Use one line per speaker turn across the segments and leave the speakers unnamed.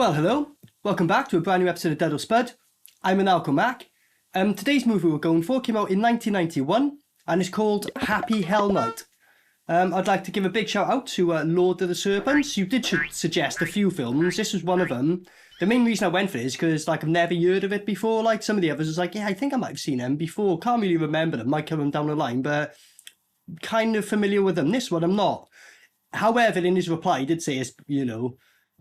Well, hello. Welcome back to a brand new episode of DUD or Spud. I'm Maniacal Mac. Today's movie we're going for came out in 1991 and it's called Happy Hell Night. I'd like to give a big shout out to Lord of the Serpents. You did suggest a few films. This was one of them. The main reason I went for it is because I've never heard of it before. Some of the others was yeah, I think I might have seen them before. Can't really remember them. Might come down the line, but kind of familiar with them. This one I'm not. However, in his reply, he did say it's,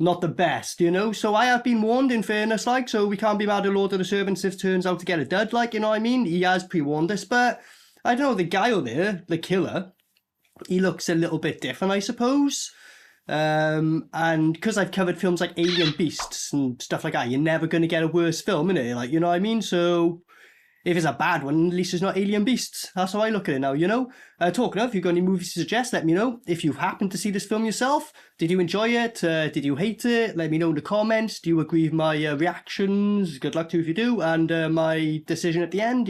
not the best, So I have been warned, in fairness, so we can't be mad at Lord of the Serpents if it turns out to get a dud, you know what I mean? He has pre-warned us, but I don't know, the guy over there, the killer, he looks a little bit different, I suppose. And because I've covered films like Alien Beasts and stuff like that, you're never going to get a worse film, innit? You know what I mean? So if it's a bad one, at least it's not Alien Beasts. That's how I look at it now, Talking of, if you've got any movies to suggest, let me know. If you've happened to see this film yourself, did you enjoy it? Did you hate it? Let me know in the comments. Do you agree with my reactions? Good luck to you if you do. And my decision at the end,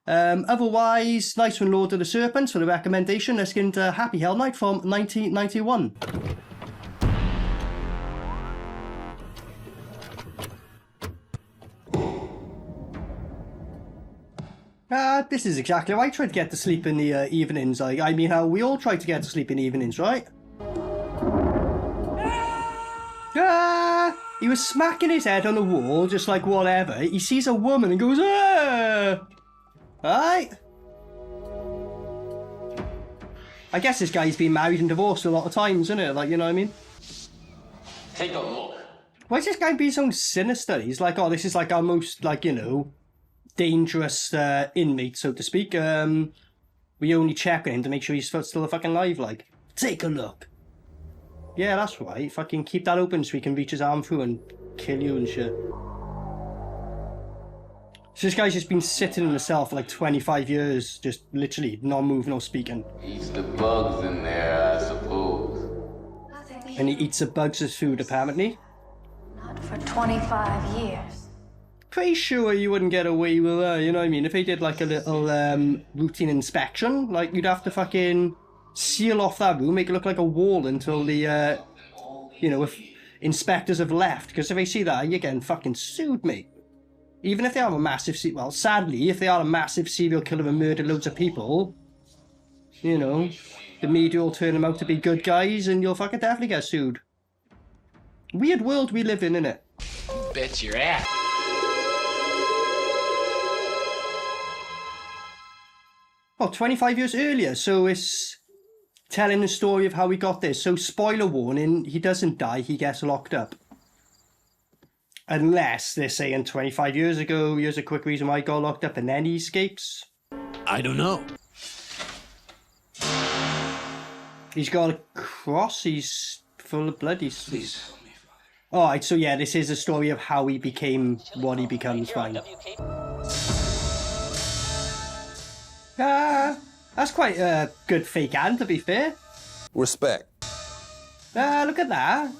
Otherwise, nice one, Lord of the Serpents, for the recommendation. Let's get into Happy Hell Night from 1991. This is exactly how I try to get to sleep in the evenings. I mean, how we all try to get to sleep in the evenings, right? He was smacking his head on the wall, just like whatever. He sees a woman and goes, ah! Right? I guess this guy's been married and divorced a lot of times, isn't it? You know what I mean?
Take a look.
Why is this guy being so sinister? He's like, oh, this is our most, dangerous inmate, so to speak. We only check on him to make sure he's still fucking alive, Take a look. Yeah, that's right. Fucking keep that open so he can reach his arm through and kill you and shit. So this guy's just been sitting in the cell for 25 years, just literally not moving or speaking.
Eats the bugs in there, I suppose.
And he eats the bugs as food, apparently.
Not for 25 years.
Pretty sure you wouldn't get away with that, you know what I mean? If they did a little routine inspection, you'd have to fucking seal off that room, make it look like a wall until the, if inspectors have left. Because if they see that, you're getting fucking sued, mate. Even if they are a massive, sadly, if they are a massive serial killer and murder loads of people, the media will turn them out to be good guys and you'll fucking definitely get sued. Weird world we live in, innit?
Bet your ass.
Well, 25 years earlier, so it's telling the story of how he got this. So, spoiler warning, he doesn't die, he gets locked up. Unless they're saying 25 years ago, here's a quick reason why he got locked up, and then he escapes.
I don't know.
He's got a cross, he's full of blood,
Please help me, Father.
Alright, so yeah, this is a story of how he became what he becomes, fine. That's quite a good fake hand, to be fair.
Respect.
Look at that.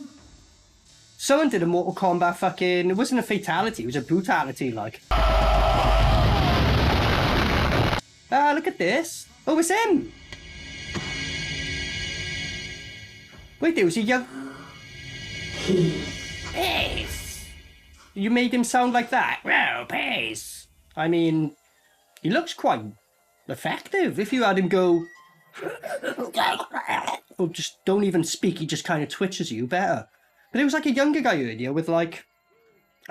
Someone did a Mortal Kombat fucking... It wasn't a fatality, it was a brutality, Look at this. Oh, it's him. Wait, there was a young... Pace. You made him sound like that? Well, Pace. I mean, he looks quite effective. If you had him go... or just don't even speak, he just kind of twitches you better. But it was a younger guy earlier with a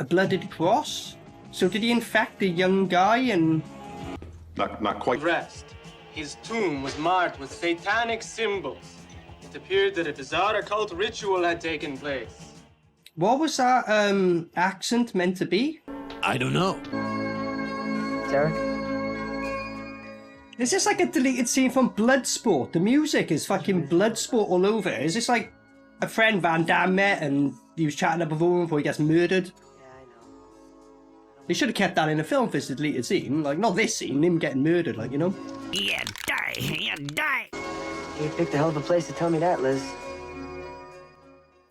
blooded cross. So did he infect a young guy and...
Not quite.
Rest. His tomb was marked with satanic symbols. It appeared that a bizarre occult ritual had taken place.
What was that accent meant to be?
I don't know.
Derek?
Is this a deleted scene from Bloodsport? The music is fucking Bloodsport all over. Is this a friend Van Damme met and he was chatting up before him before he gets murdered?
Yeah, I know.
They should have kept that in the film for this deleted scene. Not this scene, him getting murdered,
Yeah, die.
You picked a hell of a place to tell me that, Liz.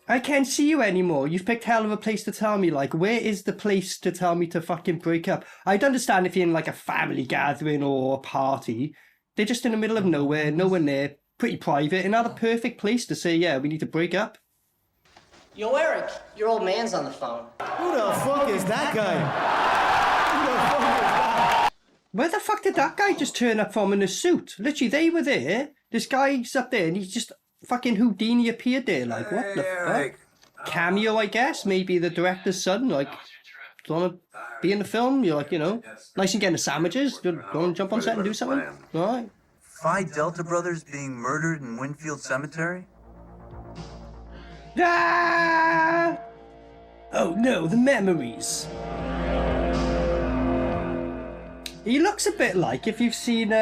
I can't see you anymore. You've picked hell of a place to tell me. Where is the place to tell me to fucking break up? I'd understand if you're in a family gathering or a party. They're just in the middle of nowhere, no one there, pretty private, and not a perfect place to say, yeah, we need to break up.
Yo, Eric, your old man's on the phone.
Who the fuck is that guy? Who the fuck is that?
Where the fuck did that guy just turn up from in a suit? Literally, they were there. This guy's up there and he's just fucking Houdini appeared there. Like, what the fuck? Cameo, I guess. Maybe the director's son. Like, do you want to be in the film? You're like, you know, nice and getting the sandwiches. Do you want to jump on set and do something? All right.
Phi Delta brothers being murdered in Winfield Cemetery?
Ah! Oh no, the memories. He looks a bit like, if you've seen,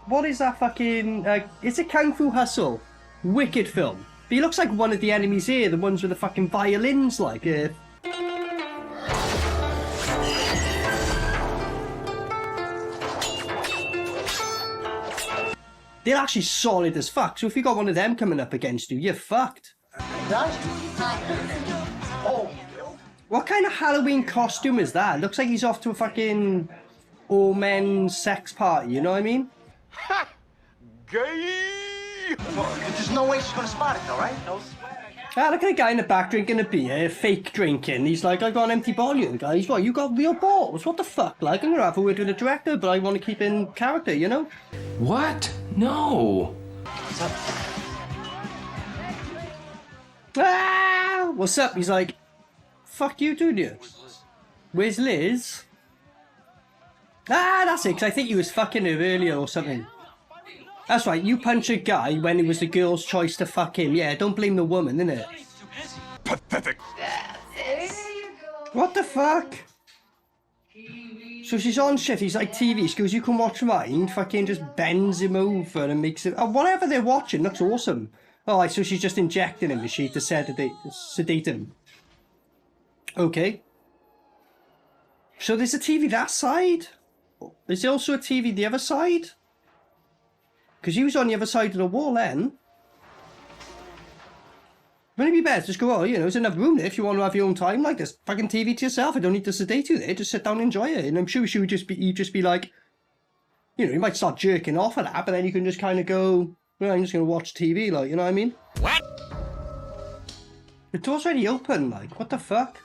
what is that fucking, is it Kung Fu Hustle? Wicked film. But he looks like one of the enemies here, the ones with the fucking violins, like, They're actually solid as fuck, so if you got one of them coming up against you, you're fucked. What kind of Halloween costume is that? Looks like he's off to a fucking all-men sex party, you know what I mean?
Ha! Gay! Well, there's no way she's gonna spot it though, right? No sweat.
Ah, look at a guy in the back drinking a beer, fake drinking. He's like, I got an empty bottle here, guys. What, you got real balls? What the fuck? Like, I'm gonna have a word with the director, but I want to keep in character, you know?
What? No.
What's up?
Ah! What's up? He's like, fuck you, dude. You. Where's Liz? Ah, that's it, because I think he was fucking her earlier or something. That's right, you punch a guy when it was the girl's choice to fuck him. Yeah, don't blame the woman, innit?
Pathetic.
What the fuck? So she's on shift, he's like TV, she goes, you can watch mine, fucking just bends him over and makes it... Oh, whatever they're watching looks awesome. Alright, so she's just injecting him, is she, to sedate him? Okay. So there's a TV that side? Is there also a TV the other side? Because he was on the other side of the wall then. Wouldn't it be best? Just go, oh, you know, there's enough room there if you want to have your own time. Like, there's fucking TV to yourself. I don't need to sedate you there. Just sit down and enjoy it. And I'm sure she would you'd just be like, you know, you might start jerking off at that, but then you can just kind of go, well, I'm just going to watch TV, like, you know what I mean?
What?
The door's already open, like, what the fuck?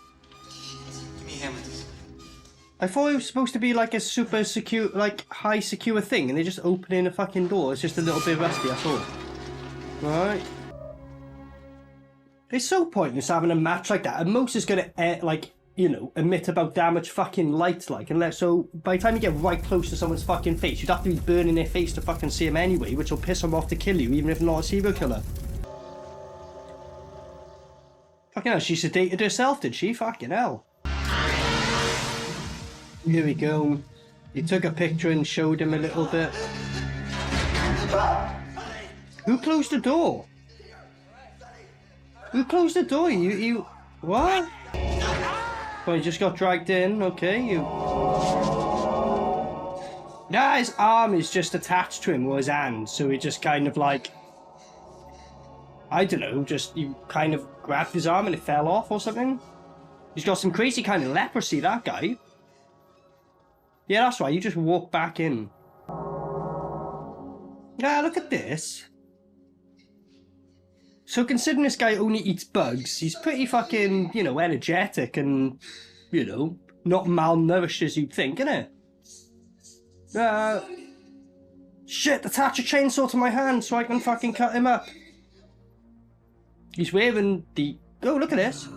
Give me a hand with this.
I thought it was supposed to be like a super secure, like high secure thing, and they're just opening a fucking door. It's just a little bit rusty, that's all. Right. It's so pointless having a match like that. And most is gonna like, you know, emit about that much fucking light, like, unless so by the time you get right close to someone's fucking face, you'd have to be burning their face to fucking see them anyway, which will piss them off to kill you, even if not a serial killer. Fucking hell, she sedated herself, did she? Fucking hell. Here we go. He took a picture and showed him a little bit. Who closed the door? Who closed the door? You what? Oh, he just got dragged in. Okay, you. Nah, his arm is just attached to him, or his hand, so he just kind of like, I don't know, just you kind of grabbed his arm and it fell off or something. He's got some crazy kind of leprosy, that guy. Yeah, that's right, you just walk back in. Yeah, look at this. So considering this guy only eats bugs, he's pretty fucking, you know, energetic and, you know, not malnourished as you'd think, innit? Shit, attach a chainsaw to my hand so I can fucking cut him up. He's wearing the... Oh, look at this.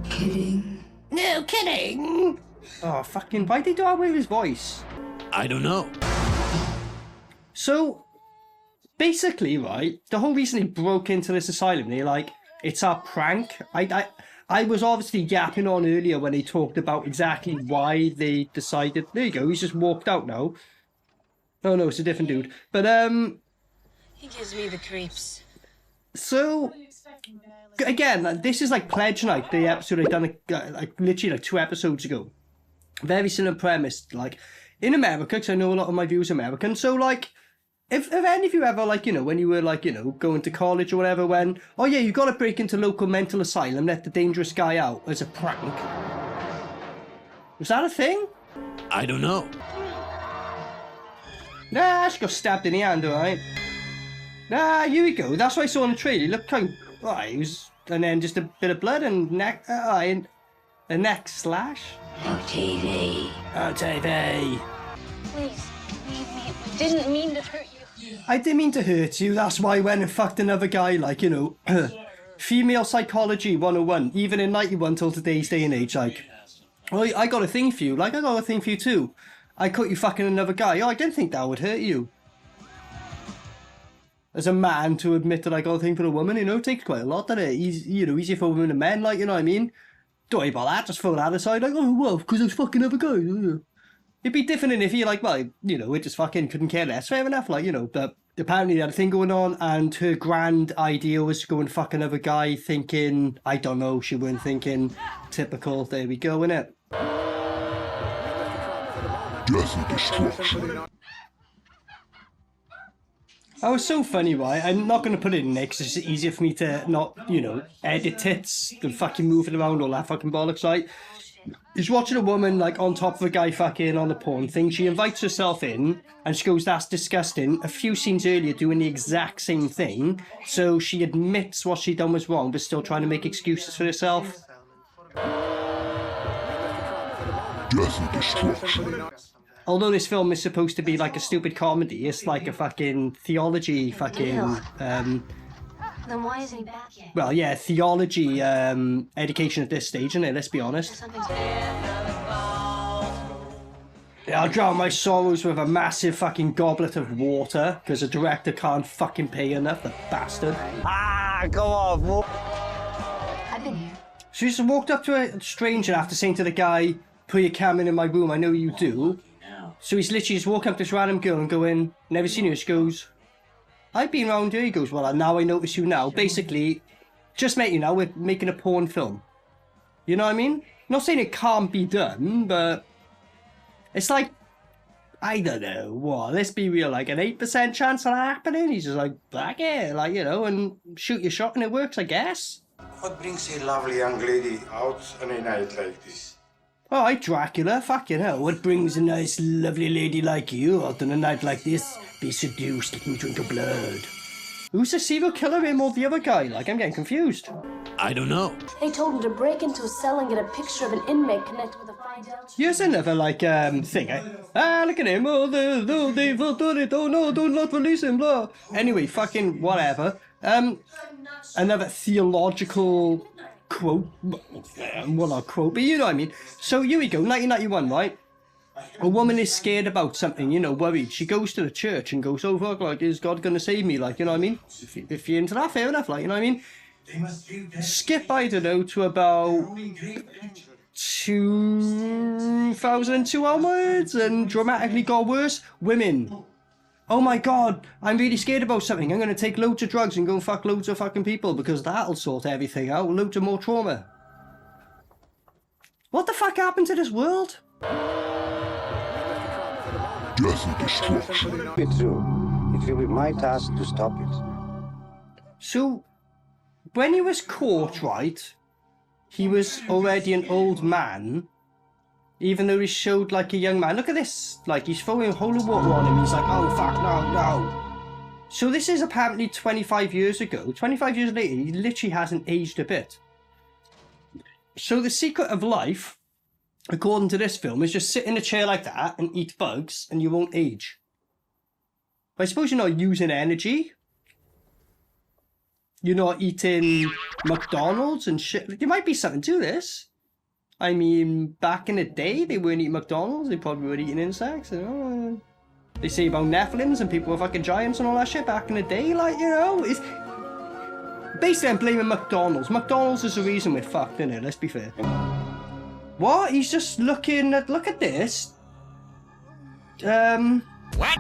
Kidding.
No kidding! Oh, fucking, why'd they do that with his voice?
I don't know.
So, basically, right, the whole reason he broke into this asylum, they're like, it's our prank. I was obviously yapping on earlier when he talked about exactly why they decided... There you go, he's just walked out now. Oh no, it's a different dude. But,
He gives me the creeps.
So, again, this is like Pledge Night, the episode I done like literally like 2 episodes ago. Very similar premise, like in America, because I know a lot of my viewers are American. So, like, if any of you ever, like, you know, when you were like, you know, going to college or whatever, when, oh yeah, you got to break into local mental asylum, let the dangerous guy out as a prank. Was that a thing?
I don't know.
Nah, she got stabbed in the hand, alright. Ah, here we go. That's what I saw in the trailer. He looked kind of... Oh, he was and then just a bit of blood and a neck slash.
No TV.
Oh, TV.
Please, leave me. I didn't mean to hurt you.
I didn't mean to hurt you, that's why I went and fucked another guy, like, you know, female psychology 101, even in 91 till today's day and age, like, oh, I got a thing for you, like, I got a thing for you too. I caught you fucking another guy, oh, I didn't think that would hurt you. As a man to admit that I got a thing for a woman, you know, it takes quite a lot, doesn't it? Easier for women than men, like, you know what I mean? Don't worry about that, just throw that aside, like, oh, well, because I was fucking other guys. It'd be different if you're like, well, you know, it just fucking couldn't care less, fair enough, like, you know, but apparently they had a thing going on, and her grand idea was to go and fuck another guy, thinking, I don't know, she weren't thinking, typical, there we go, innit?
Death and destruction.
Oh, it's so funny, right? I'm not going to put it in there because it's just easier for me to not, you know, edit tits than fucking moving around all that fucking bollocks, right? He's watching a woman, like, on top of a guy fucking on the porn thing. She invites herself in, and she goes, that's disgusting. A few scenes earlier, doing the exact same thing. So she admits what she done was wrong, but still trying to make excuses for herself.
Death and destruction.
Although this film is supposed to be like a stupid comedy, it's like a fucking theology fucking...
Then why isn't he back yet?
Well, yeah, theology education at this stage, isn't it? Let's be honest.
Something's...
I'll drown my sorrows with a massive fucking goblet of water because the director can't fucking pay enough, the bastard.
Ah, go on.
I've been here.
She just walked up to a stranger after saying to the guy, put your camera in my room, I know you do. So he's literally just walking up to this random girl and going, never seen her. She goes, I've been around here. He goes, well, now I notice you now. Basically, just met you now, we're making a porn film. You know what I mean? Not saying it can't be done, but it's like, I don't know, what, let's be real, like an 8% chance of that happening? He's just like, back it, like, you know, and shoot your shot and it works, I guess.
What brings a lovely young lady out on a night like this?
Oh, hi, Dracula. Fucking hell. What brings a nice, lovely lady like you out on a night like this? Be seduced, let me drink your blood. Who's the serial killer, him or the other guy? Like, I'm getting confused.
I don't know.
They told him to break into a cell and get a picture of an inmate connected with a fine Delta.
Here's another, like, thing. Look at him. Oh, they've done it. Oh, no, don't not release him, blah. Anyway, fucking whatever. Another theological... quote, well, not quote, but you know what I mean. So here we go, 1991, right? A woman is scared about something, you know, worried. She goes to the church and goes, oh fuck, like, is God gonna save me? Like, you know what I mean? If you're into that, fair enough, like, you know what I mean? Skip, I don't know, to about 2002 onwards, and dramatically got worse. Women. Oh my god, I'm really scared about something. I'm going to take loads of drugs and go and fuck loads of fucking people because that'll sort everything out. Loads of more trauma. What the fuck happened to this world?
Death and destruction.
It's true. It will be my task to stop it.
So, when he was caught, right, he was already an old man. Even though he showed like a young man. Look at this. Like, he's throwing holy water on him. He's like, oh, fuck, no. So this is apparently 25 years ago. 25 years later, he literally hasn't aged a bit. So the secret of life, according to this film, is just sit in a chair like that and eat bugs and you won't age. But I suppose you're not using energy. You're not eating McDonald's and shit. There might be something to this. I mean, back in the day, they weren't eating McDonald's, they probably were eating insects, you know. They say about Nephilims and people were fucking giants and all that shit back in the day, like, you know. It's... Basically, I'm blaming McDonald's. McDonald's is the reason we're fucked, innit? Let's be fair. What? He's just looking at... Look at this. What?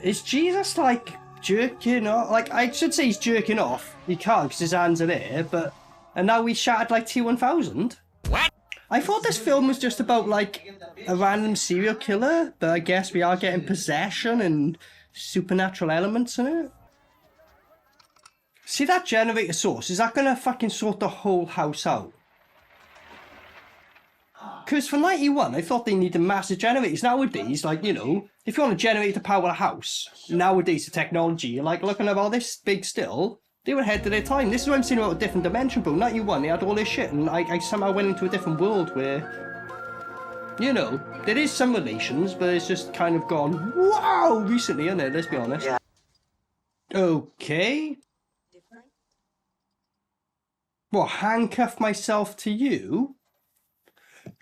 Is Jesus, like, jerking off? Like, I should say he's jerking off. He can't because his hands are there, but... And now we shattered, like, T-1000? What? I thought this film was just about, like, a random serial killer, but I guess we are getting possession and supernatural elements in it. See that generator source? Is that gonna fucking sort the whole house out? Because for 91, I thought they needed massive generators. Nowadays, like, you know, if you want to generate to power a house, nowadays the technology, you're like looking about this big still, They were ahead of their time. This is what I'm saying about a different dimension, bro. 91, they had all this shit, and I somehow went into a different world where, you know, there is some relations, but it's just kind of gone, wow, recently, isn't it? Let's be honest.
Yeah.
Okay. What, handcuff myself to you?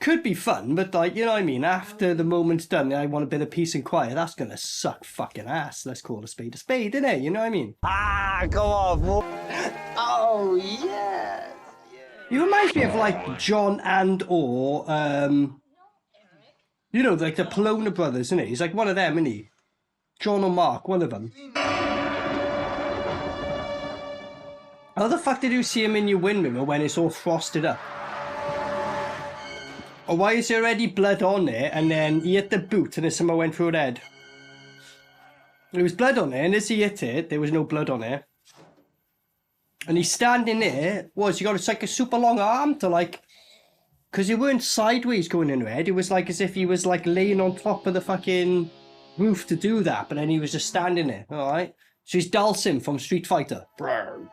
Could be fun, but like, you know what I mean? After the moment's done, I want a bit of peace and quiet. That's gonna suck fucking ass. Let's call a spade, innit? You know what I mean?
Ah, go on. Oh, yes.
He reminds me of like John and or you know, like the Polona brothers, isn't he? He's like one of them, isn't he? John or Mark, one of them. How the fuck did you see him in your windmill when it's all frosted up? Or why is there already blood on there and then he hit the boot and then someone went through his head? There was blood on there, and as he hit it, there was no blood on there. And he's standing there, he got like a super long arm to like, because he weren't sideways going in the head, it was like as if he was like laying on top of the fucking roof to do that, but then he was just standing there, alright? So he's Dalsim from Street Fighter. Bro.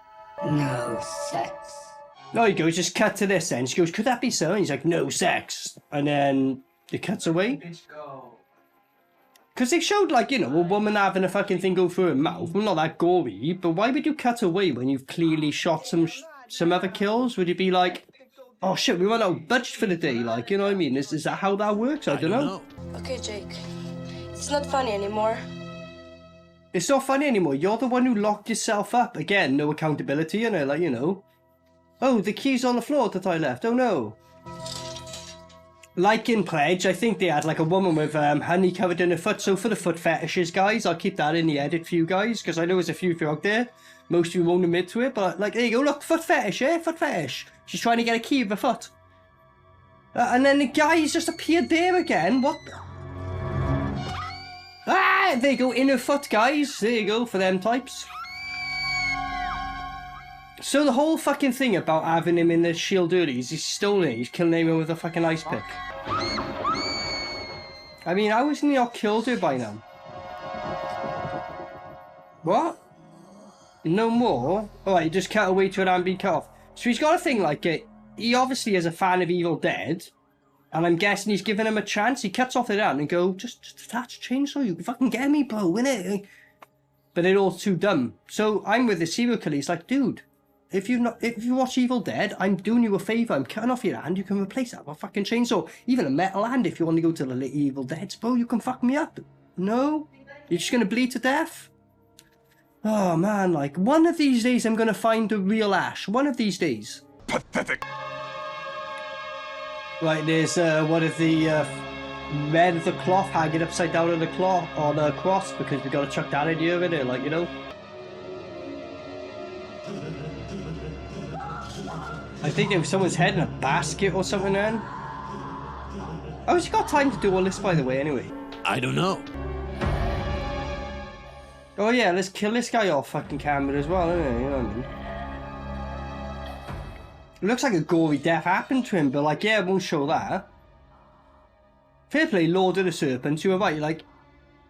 No sex.
No, he goes, just cut to this end. She goes, could that be so? And he's like, no sex. And then it cuts away. Because they showed, like, you know, a woman having a fucking thing go through her mouth. Well, not that gory, but why would you cut away when you've clearly shot some other kills? Would you be like, oh shit, we run out of budget for the day? Like, you know what I mean? Is that how that works? I don't know.
Okay, Jake. It's not funny anymore.
It's not funny anymore. You're the one who locked yourself up. Again, no accountability, you know, like, you know. Oh, the key's on the floor that I left. Oh no. Like in Pledge, I think they had like a woman with honey covered in her foot. So for the foot fetishes, guys, I'll keep that in the edit for you guys, because I know there's a few out there. Most of you won't admit to it, but like, there you go, look, foot fetish, eh? Foot fetish. She's trying to get a key with her foot. And then the guy's just appeared there again. What the... Ah, there you go, in her foot, guys. There you go, for them types. So the whole fucking thing about having him in the shield early is he's stolen it. He's killing him with a fucking ice pick. I mean, how isn't he all killed her by now? What? No more? Alright, he just cut away to an hand being cut off. So he's got a thing like it. He obviously is a fan of Evil Dead. And I'm guessing he's giving him a chance. He cuts off the hand and go, just attach a chainsaw, you can fucking get me, bro, innit? But they're all too dumb. So I'm with the serial killer. He's like, dude, if you watch Evil Dead, I'm doing you a favour. I'm cutting off your hand. You can replace that with a fucking chainsaw. Even a metal hand if you want to go to the Evil Deads, bro. You can fuck me up. No? You're just going to bleed to death? Oh, man, like, one of these days I'm going to find the real Ash. One of these days.
Pathetic.
Right, there's one of the men of the cloth hanging upside down on the cloth, on a cross, because we got to chuck that in here, innit? Like, you know? I think there was someone's head in a basket or something then. How's he got time to do all this, by the way, anyway?
I don't know.
Oh yeah, let's kill this guy off fucking camera as well, innit? You know what I mean? It looks like a gory death happened to him, but like, yeah, it won't show that. Fair play, Lord of the Serpents, you were right, like...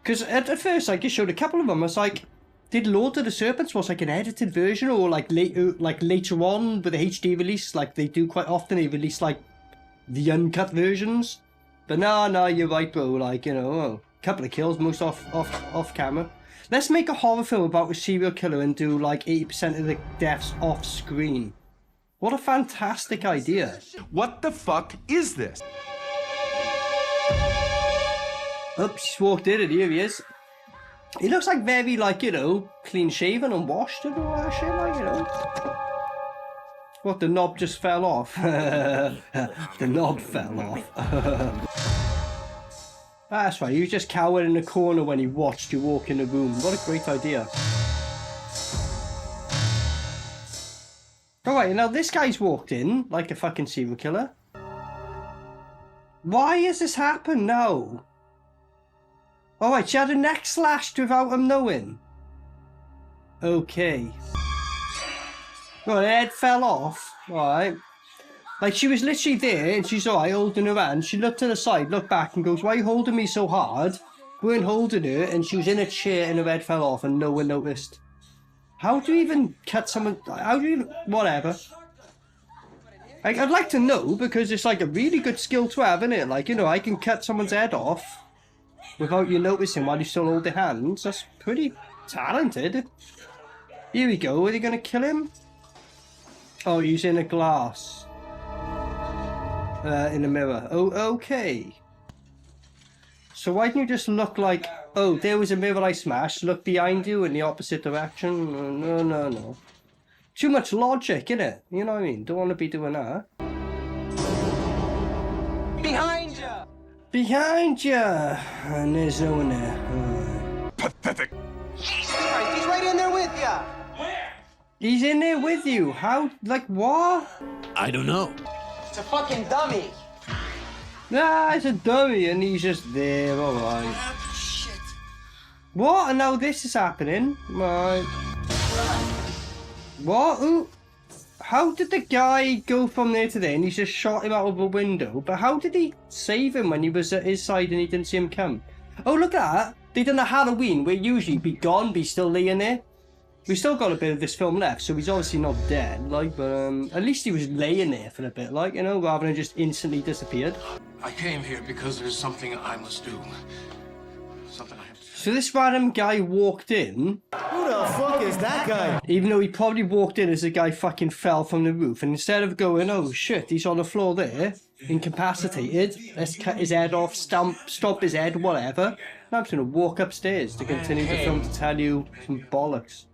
Because at first, like, it showed a couple of them, I was like... Did Lord of the Serpents was like an edited version, or like later on with the HD release, like they do quite often, they release like the uncut versions. But no, you're right, bro. Like, you know, a couple of kills, most off camera. Let's make a horror film about a serial killer and do like 80% of the deaths off screen. What a fantastic idea!
What the fuck is this?
Oops, just walked in and here he is. He looks like very, like, you know, clean shaven and washed and all that shit, like, you know. What, the knob just fell off? The knob fell off. That's right, he was just cowered in the corner when he watched you walk in the room. What a great idea. Alright, now this guy's walked in like a fucking serial killer. Why has this happened now? Alright, she had her neck slashed without him knowing. Okay. Well, her head fell off. Alright. Like, she was literally there, and she's alright, holding her hand. She looked to the side, looked back, and goes, why are you holding me so hard? We weren't holding her, and she was in a chair, and her head fell off, and no one noticed. How do you even cut someone? How do you? Whatever. Like, I'd like to know, because it's like a really good skill to have, isn't it? Like, you know, I can cut someone's head off without you noticing while you still hold their hands. That's pretty talented. Here we go. Are they going to kill him? Oh, he's in a glass. In a mirror. Oh, okay. So why didn't you just look like... Oh, there was a mirror I smashed. Look behind you in the opposite direction. No, no, no. Too much logic, innit? You know what I mean? Don't want to be doing that.
Behind ya!
Behind ya! And there's no one there.
Pathetic.
Jesus Christ, he's right in there with ya!
He's in there with you. How? Like, what?
I don't know.
It's a fucking dummy.
Nah, it's a dummy and he's just there, alright.
Shit.
What? And now this is happening? Right. What? Who? How did the guy go from there to there and he just shot him out of a window? But how did he save him when he was at his side and he didn't see him come? Oh, look at that. They done a Halloween where usually be gone, be still laying there. We still got a bit of this film left, so he's obviously not dead, like, but at least he was laying there for a bit, like, you know, rather than just instantly disappeared.
I came here because there's something I must do. Something I have to do.
So this random guy walked in.
Who the fuck is that guy?
Even though he probably walked in as the guy fucking fell from the roof, and instead of going, oh shit, he's on the floor there, incapacitated, let's cut his head off, stop his head, whatever. Now I'm just gonna walk upstairs to continue the film to tell you some bollocks.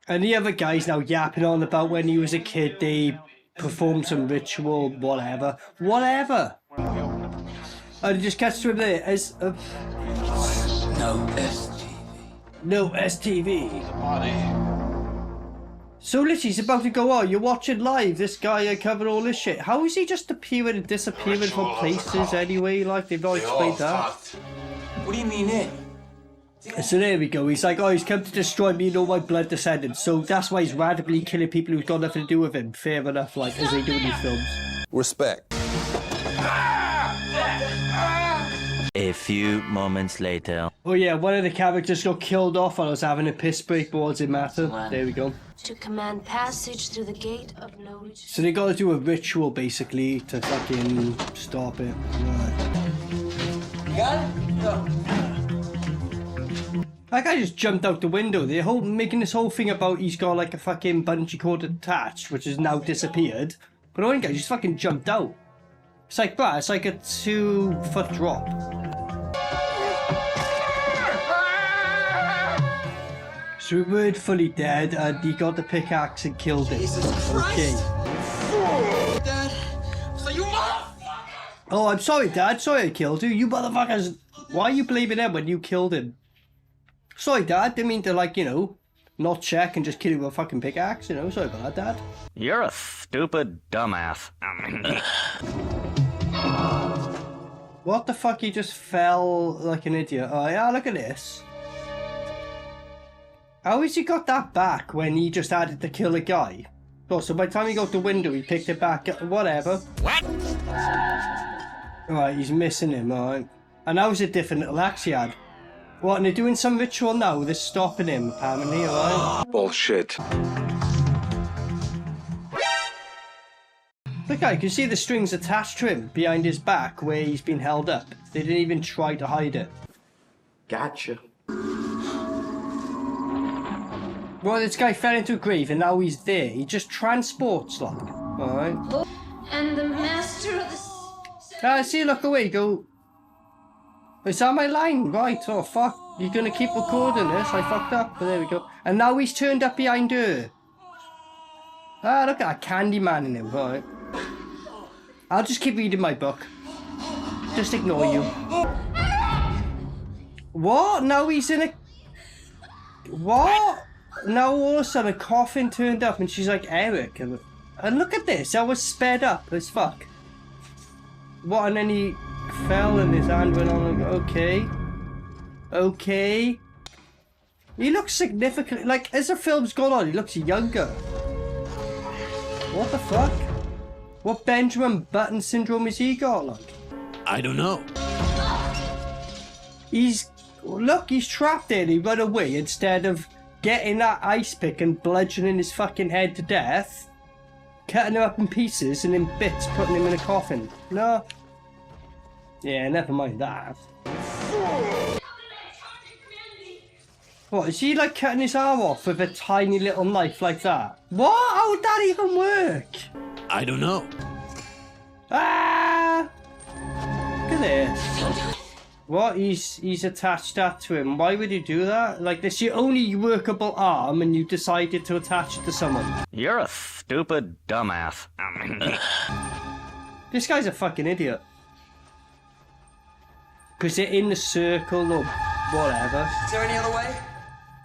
And the other guy's now yapping on about when he was a kid, they performed some ritual, whatever. Whatever! And it just cuts to him there as a...
No STV.
No STV. So literally he's about to go, oh, you're watching live, this guy uncovered all this shit. How is he just appearing and disappearing from places anyway? Like, they've not explained that.
What do you mean it?
So there we go, he's like, oh, he's come to destroy me and all my blood descendants, so that's why he's randomly killing people who've got nothing to do with him. Fair enough, like, as they do in these films.
Respect.
A few moments later.
Oh yeah, one of the characters got killed off while I was having a piss break, but what does it matter? There we go.
To command passage through the gate of no return.
So they gotta do a ritual, basically, to fucking stop it. Right.
You got it? No.
That guy just jumped out the window. They're making this whole thing about he's got like a fucking bungee cord attached, which has now disappeared. But the one guy just fucking jumped out. It's like, bruh, it's like a 2-foot drop. So we weren't fully dead, and he got the pickaxe and killed him. Okay.
Dad, so you motherfucker!
Oh, I'm sorry, Dad. Sorry I killed you. You motherfuckers. Why are you blaming him when you killed him? Sorry, Dad. Didn't mean to, like, you know, not check and just kill you with a fucking pickaxe, you know. Sorry about that, Dad.
You're a stupid dumbass.
What the fuck? He just fell like an idiot. Oh, yeah, look at this. How has he got that back when he just had to kill a guy? Oh, so by the time he got the window, he picked it back up. Whatever. What? Alright, he's missing him, alright. And that was a different little axe he had. What, and they're doing some ritual now? They're stopping him, apparently, alright?
Bullshit.
Look, I can see the strings attached to him behind his back where he's been held up. They didn't even try to hide it.
Gotcha.
Well, this guy fell into a grave and now he's there. He just transports, like. Alright.
And the master of the...
See, look away, go. Is that my line? Right, oh fuck. You're gonna keep recording this? I fucked up, but there we go. And now he's turned up behind her. Ah, look at that Candyman in him, right. I'll just keep reading my book. Just ignore you. What? Now he's in a... What? Now all of a sudden a coffin turned up and she's like, Eric. And look at this, that was sped up as fuck. What, and then he fell and his hand went on, okay. Okay. He looks significant, like, as the film's gone on, he looks younger. What the fuck? What Benjamin Button syndrome has he got, like?
I don't know.
He's... look, he's trapped there. He run away instead of getting that ice pick and bludgeoning his fucking head to death, cutting him up in pieces and in bits, putting him in a coffin. No. Yeah, never mind that. What, is he like cutting his arm off with a tiny little knife like that? What? How would that even work?
I don't know.
Ah! Look at this. What? He's attached that to him. Why would you do that? Like, this is your only workable arm and you decided to attach it to someone.
You're a stupid dumbass.
This guy's a fucking idiot. Because they're in the circle or whatever.
Is there any other way?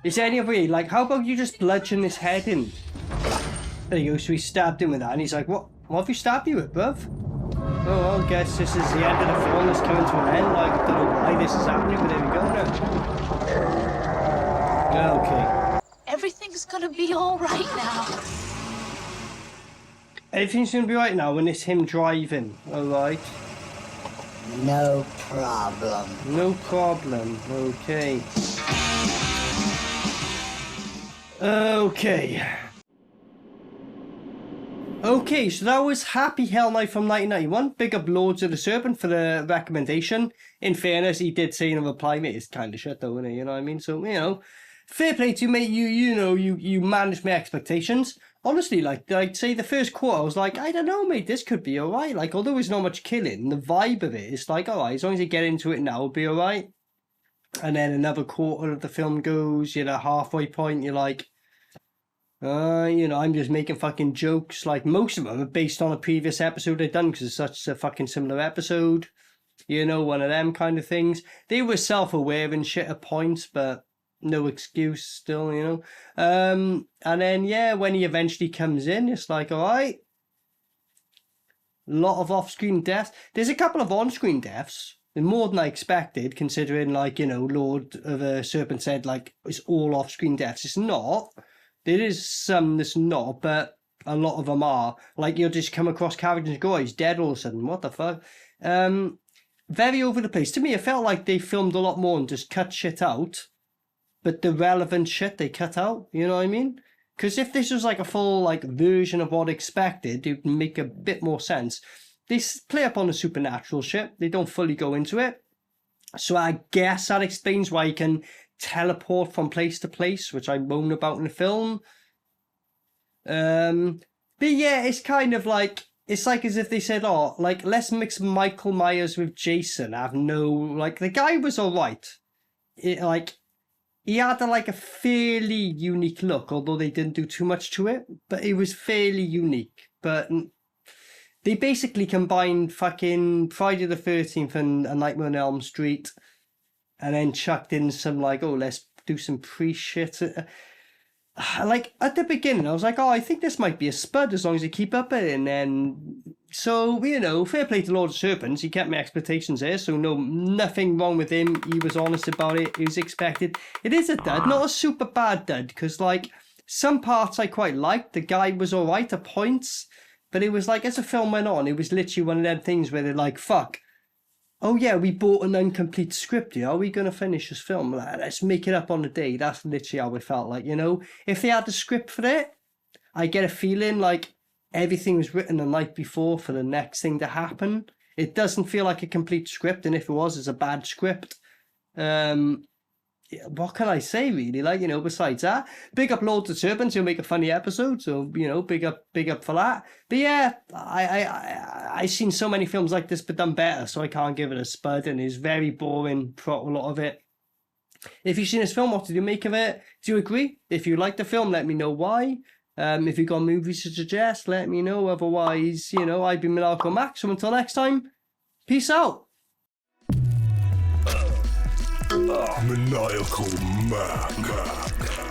Is there any other way? Like, how about you just bludgeon his head in? There you go, so he stabbed him with that, and he's like, what have you stabbed you with, bruv? Oh, well, I guess this is the end of the film, it's coming to an end. Like, I don't know why this is happening, but there we go now. Okay.
Everything's gonna be alright now.
Everything's gonna be right now when it's him driving, alright?
No problem.
No problem, okay. Okay, so that was Happy Hell Night from 1991. Big up Lords of the Serpent for the recommendation. In fairness, he did say in a reply, mate, it's kind of shit though, isn't it? You know what I mean? So, you know, fair play to you, mate. You managed my expectations. Honestly, like, I'd say the first quarter, I was like, I don't know, mate, this could be alright. Like, although there's not much killing, the vibe of it is like, alright, as long as you get into it now, it'll be alright. And then another quarter of the film goes, you know, halfway point, you're like, you know, I'm just making fucking jokes. Like, most of them are based on a previous episode I'd done because it's such a fucking similar episode. You know, one of them kind of things. They were self-aware and shit at points, but no excuse still, you know. And then, yeah, when he eventually comes in, it's like, alright. A lot of off-screen deaths. There's a couple of on-screen deaths. More than I expected, considering, like, you know, Lord of the Serpent said, like, it's all off-screen deaths. It's not. There is some that's not, but a lot of them are. Like, you'll just come across characters and go, oh, he's dead all of a sudden. What the fuck? Very over the place. To me, it felt like they filmed a lot more and just cut shit out, but the relevant shit they cut out. You know what I mean? Because if this was, like, a full, like, version of what expected, it would make a bit more sense. They play up on the supernatural shit. They don't fully go into it. So I guess that explains why you can teleport from place to place, which I moan about in the film. But yeah, it's kind of like, it's like as if they said, oh, like, let's mix Michael Myers with Jason. I have no, like, the guy was alright. Like, he had a fairly unique look, although they didn't do too much to it, but it was fairly unique. But they basically combined fucking Friday the 13th and A Nightmare on Elm Street, and then chucked in some, like, oh, let's do some pre-shit. Like, at the beginning, I was like, oh, I think this might be a Spud as long as you keep up it. And then, so, you know, fair play to Lord of Serpents. He kept my expectations there, so no, nothing wrong with him. He was honest about it. It was expected. It is a dud, not a super bad dud, because, like, some parts I quite liked. The guy was alright at points. But it was like, as the film went on, it was literally one of them things where they're like, fuck, oh yeah, we bought an incomplete script here. Are we going to finish this film? Let's make it up on the day. That's literally how it felt like, you know? If they had the script for it, I get a feeling like everything was written the night before for the next thing to happen. It doesn't feel like a complete script, and if it was, it's a bad script. What can I say, really? Like, you know, besides that, big up Lords of Serpents, he'll make a funny episode, so, you know, big up for that. But yeah, I've seen so many films like this but done better, so I can't give it a Spud, and it's very boring for a lot of it. If you've seen this film, what did you make of it? Do you agree? If you like the film, let me know why. If you've got movies to suggest, let me know. Otherwise, you know, I've been Maniacal Max, so until next time, peace out.
Maniacal Mac.